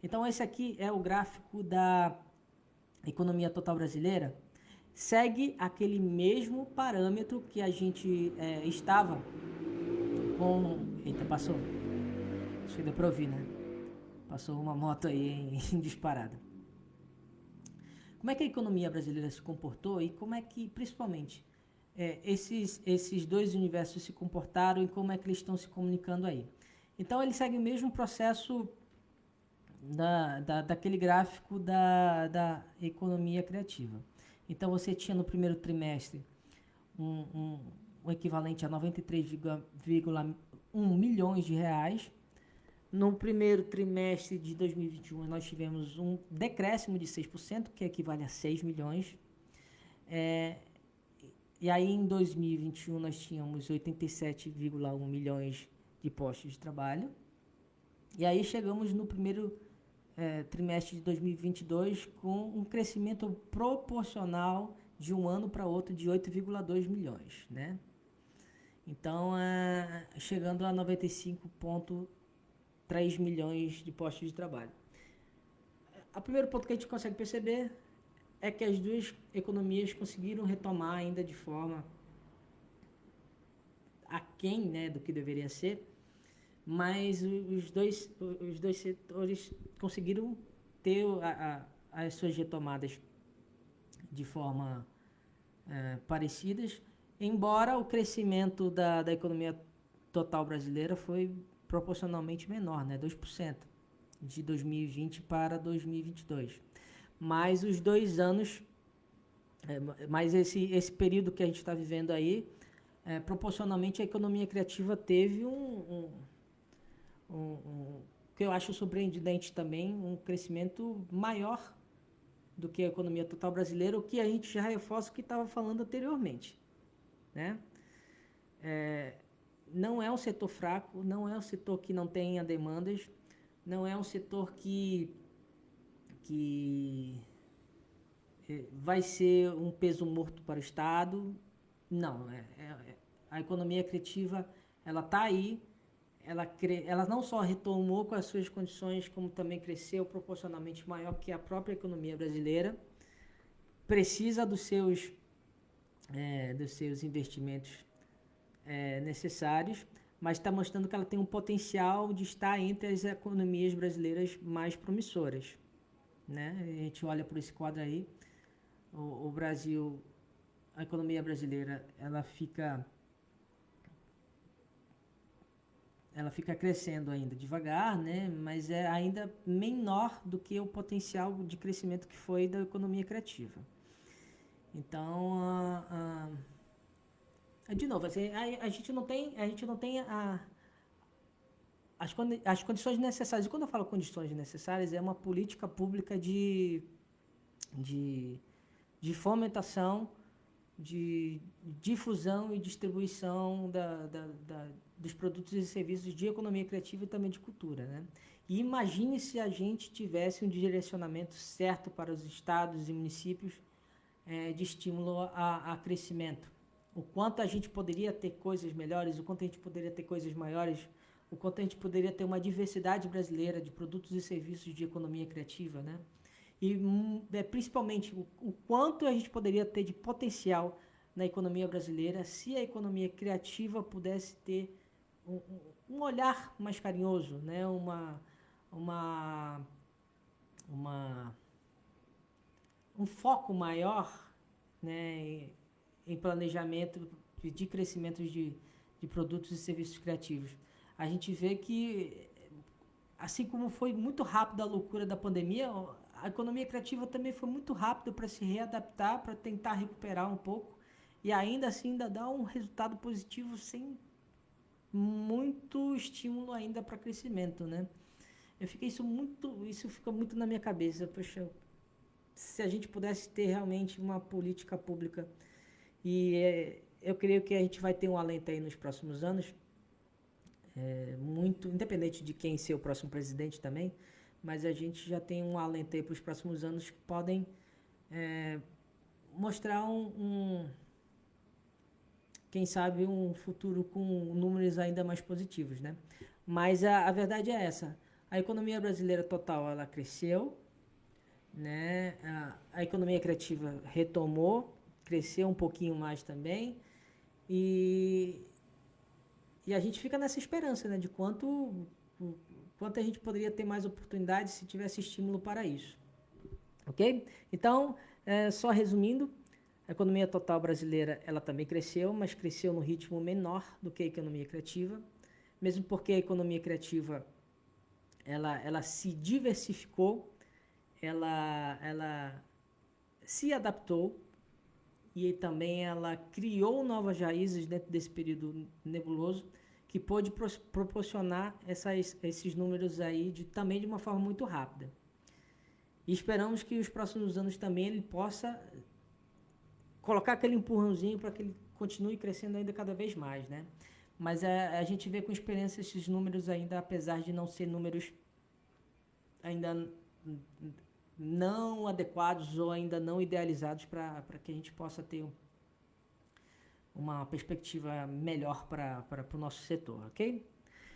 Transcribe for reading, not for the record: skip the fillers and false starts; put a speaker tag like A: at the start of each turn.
A: Então, esse aqui é o gráfico da economia total brasileira. Segue aquele mesmo parâmetro que a gente estava com... Eita, passou. Acho que deu pra ouvir, né? Passou uma moto aí em disparada. Como é que a economia brasileira se comportou e como é que, principalmente, esses dois universos se comportaram e como é que eles estão se comunicando aí. Então, ele segue o mesmo processo daquele gráfico da economia criativa. Então, você tinha no primeiro trimestre um equivalente a 93,1 milhões de reais. No primeiro trimestre de 2021, nós tivemos um decréscimo de 6%, que equivale a 6 milhões. E aí, em 2021, nós tínhamos 87,1 milhões de postos de trabalho. E aí, chegamos no primeiro trimestre de 2022 com um crescimento proporcional de um ano para outro de 8,2 milhões, né? Então, chegando a 95,3 milhões de postos de trabalho. O primeiro ponto que a gente consegue perceber é que as duas economias conseguiram retomar ainda de forma aquém, né, do que deveria ser, mas os dois setores conseguiram ter as suas retomadas de forma parecidas, embora o crescimento da economia total brasileira foi proporcionalmente menor, né, 2%, de 2020 para 2022. Mas os 2 anos, mas esse período que a gente está vivendo aí, proporcionalmente a economia criativa teve o que eu acho surpreendente também, um crescimento maior do que a economia total brasileira, o que a gente já reforça o que estava falando anteriormente, né? Não é um setor fraco, não é um setor que não tenha demandas, não é um setor que vai ser um peso morto para o Estado. Não, a economia criativa, ela está aí, ela não só retomou com as suas condições, como também cresceu proporcionalmente maior que a própria economia brasileira, precisa dos seus investimentos necessários, mas está mostrando que ela tem um potencial de estar entre as economias brasileiras mais promissoras, né? A gente olha por esse quadro aí, o Brasil, a economia brasileira, ela fica crescendo ainda devagar, né? Mas é ainda menor do que o potencial de crescimento que foi da economia criativa. Então, de novo, assim, a gente não tem as condições necessárias. E quando eu falo condições necessárias, é uma política pública de fomentação, de difusão e distribuição dos produtos e serviços de economia criativa e também de cultura, né? E imagine se a gente tivesse um direcionamento certo para os estados e municípios de estímulo a crescimento. O quanto a gente poderia ter coisas melhores, o quanto a gente poderia ter coisas maiores, o quanto a gente poderia ter uma diversidade brasileira de produtos e serviços de economia criativa, né? E principalmente o quanto a gente poderia ter de potencial na economia brasileira se a economia criativa pudesse ter um olhar mais carinhoso, né? Um foco maior, né, em planejamento de crescimento de produtos e serviços criativos. A gente vê que, assim como foi muito rápido a loucura da pandemia, a economia criativa também foi muito rápido para se readaptar, para tentar recuperar um pouco, e ainda assim ainda dá um resultado positivo sem muito estímulo ainda para crescimento, né? Isso fica muito na minha cabeça. Poxa, se a gente pudesse ter realmente uma política pública, e eu creio que a gente vai ter um alento aí nos próximos anos, muito, independente de quem ser o próximo presidente também, mas a gente já tem um alento aí para os próximos anos que podem mostrar quem sabe um futuro com números ainda mais positivos, né? Mas a verdade é essa, A economia brasileira total, ela cresceu, né? A economia criativa retomou, cresceu um pouquinho mais também, e a gente fica nessa esperança, né, de quanto a gente poderia ter mais oportunidades se tivesse estímulo para isso. Ok? Então, só resumindo, a economia total brasileira, ela também cresceu, mas cresceu no ritmo menor do que a economia criativa, mesmo porque a economia criativa, ela se diversificou, ela se adaptou, e também ela criou novas raízes dentro desse período nebuloso, que pôde proporcionar esses números aí também de uma forma muito rápida. E esperamos que os próximos anos também ele possa colocar aquele empurrãozinho para que ele continue crescendo ainda cada vez mais, né? Mas a gente vê com experiência esses números ainda, apesar de não ser números ainda não adequados ou ainda não idealizados para que a gente possa ter uma perspectiva melhor para o nosso setor, ok?